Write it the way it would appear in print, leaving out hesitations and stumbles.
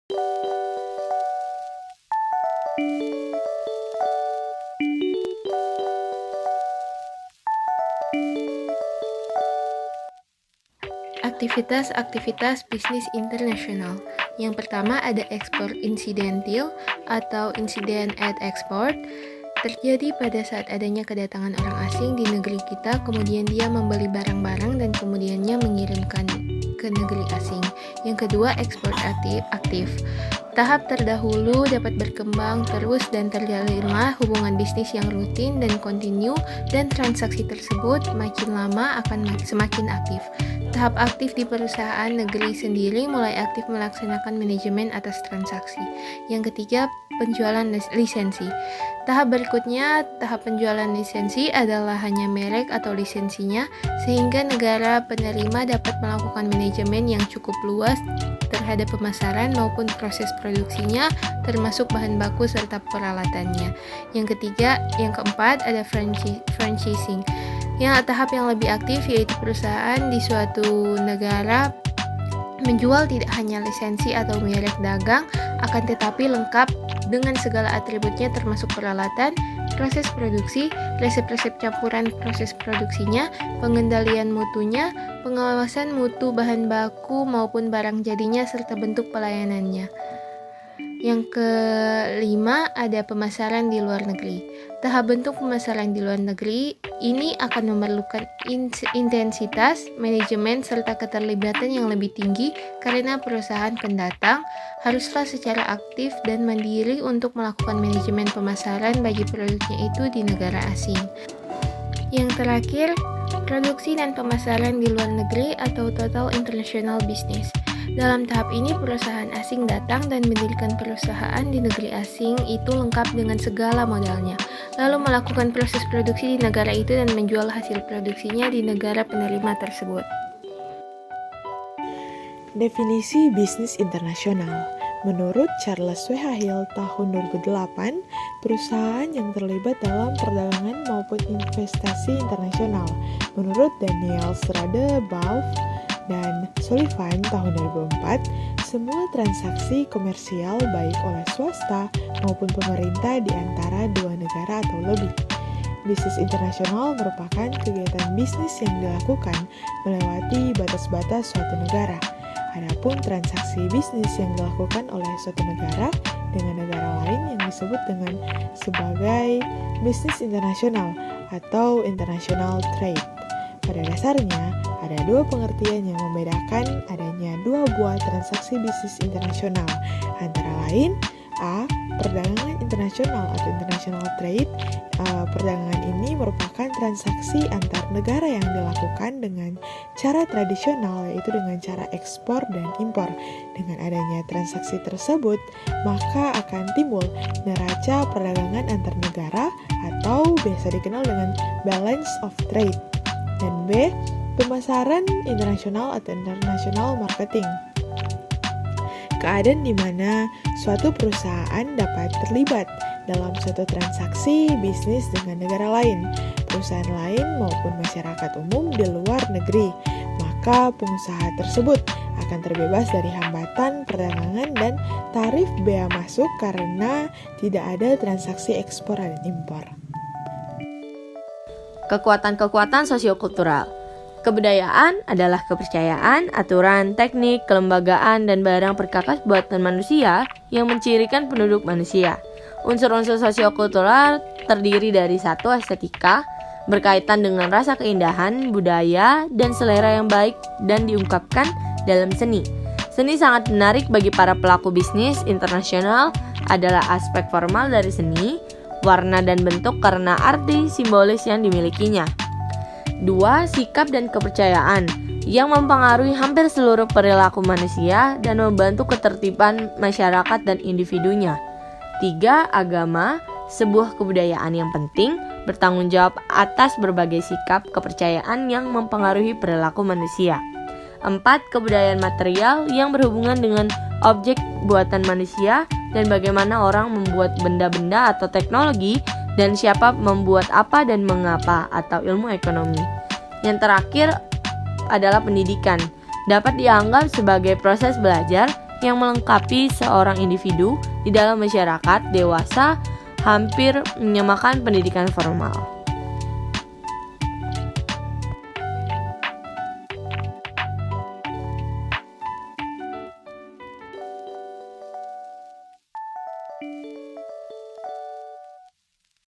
Aktivitas-aktivitas bisnis internasional. Yang pertama ada ekspor insidentil atau incident at export. Terjadi pada saat adanya kedatangan orang asing di negeri kita, kemudian dia membeli barang-barang dan kemudiannya mengirimkan ke negeri asing. Yang kedua, ekspor aktif. Tahap terdahulu dapat berkembang terus dan terjalinlah hubungan bisnis yang rutin dan kontinu, dan transaksi tersebut makin lama akan semakin aktif. Tahap aktif di perusahaan negeri sendiri mulai aktif melaksanakan manajemen atas transaksi. Yang ketiga, penjualan lisensi. Tahap berikutnya, tahap penjualan lisensi adalah hanya merek atau lisensinya, sehingga negara penerima dapat melakukan manajemen yang cukup luas terhadap pemasaran maupun proses produksinya, termasuk bahan baku serta peralatannya. Yang keempat ada franchising. Yang tahap yang lebih aktif yaitu perusahaan di suatu negara menjual tidak hanya lisensi atau merek dagang, akan tetapi lengkap dengan segala atributnya termasuk peralatan, proses produksi, resep-resep campuran proses produksinya, pengendalian mutunya, pengawasan mutu bahan baku maupun barang jadinya, serta bentuk pelayanannya. Yang kelima ada pemasaran di luar negeri. Tahap bentuk pemasaran di luar negeri ini akan memerlukan intensitas, manajemen, serta keterlibatan yang lebih tinggi karena perusahaan pendatang haruslah secara aktif dan mandiri untuk melakukan manajemen pemasaran bagi produknya itu di negara asing. Yang terakhir, produksi dan pemasaran di luar negeri atau total international business. Dalam tahap ini, perusahaan asing datang dan mendirikan perusahaan di negeri asing itu lengkap dengan segala modalnya, lalu melakukan proses produksi di negara itu dan menjual hasil produksinya di negara penerima tersebut. Definisi bisnis internasional. Menurut Charles W. Hale tahun 2008, perusahaan yang terlibat dalam perdagangan maupun investasi internasional. Menurut Daniel Schrader-Bauf dan Sullivan tahun 2004, semua transaksi komersial baik oleh swasta maupun pemerintah di antara dua negara atau lebih. Bisnis internasional merupakan kegiatan bisnis yang dilakukan melewati batas-batas suatu negara. Adapun transaksi bisnis yang dilakukan oleh suatu negara dengan negara lain yang disebut dengan sebagai bisnis internasional atau international trade. Pada dasarnya, ada dua pengertian yang membedakan adanya dua buah transaksi bisnis internasional, antara lain A. Perdagangan internasional atau international trade. Perdagangan ini merupakan transaksi antar negara yang dilakukan dengan cara tradisional, yaitu dengan cara ekspor dan impor. Dengan adanya transaksi tersebut, maka akan timbul neraca perdagangan antar negara atau biasa dikenal dengan balance of trade. Dan B. Pemasaran internasional atau international marketing. Keadaan di mana suatu perusahaan dapat terlibat dalam suatu transaksi bisnis dengan negara lain, perusahaan lain maupun masyarakat umum di luar negeri, maka pengusaha tersebut akan terbebas dari hambatan perdagangan dan tarif bea masuk karena tidak ada transaksi ekspor dan impor. Kekuatan-kekuatan sosiokultural. Kebudayaan adalah kepercayaan, aturan, teknik, kelembagaan, dan barang perkakas buatan manusia yang mencirikan penduduk manusia. Unsur-unsur sosiokultural terdiri dari satu, estetika, berkaitan dengan rasa keindahan, budaya, dan selera yang baik dan diungkapkan dalam seni. Seni sangat menarik bagi para pelaku bisnis internasional adalah aspek formal dari seni, warna dan bentuk karena arti simbolis yang dimilikinya. 2. Sikap dan kepercayaan yang mempengaruhi hampir seluruh perilaku manusia dan membantu ketertiban masyarakat dan individunya. 3. Agama, sebuah kebudayaan yang penting, bertanggung jawab atas berbagai sikap kepercayaan yang mempengaruhi perilaku manusia. 4. Kebudayaan material yang berhubungan dengan objek buatan manusia dan bagaimana orang membuat benda-benda atau teknologi dan siapa membuat apa dan mengapa atau ilmu ekonomi. Yang terakhir adalah pendidikan. Dapat dianggap sebagai proses belajar yang melengkapi seorang individu di dalam masyarakat dewasa, hampir menyamakan pendidikan formal.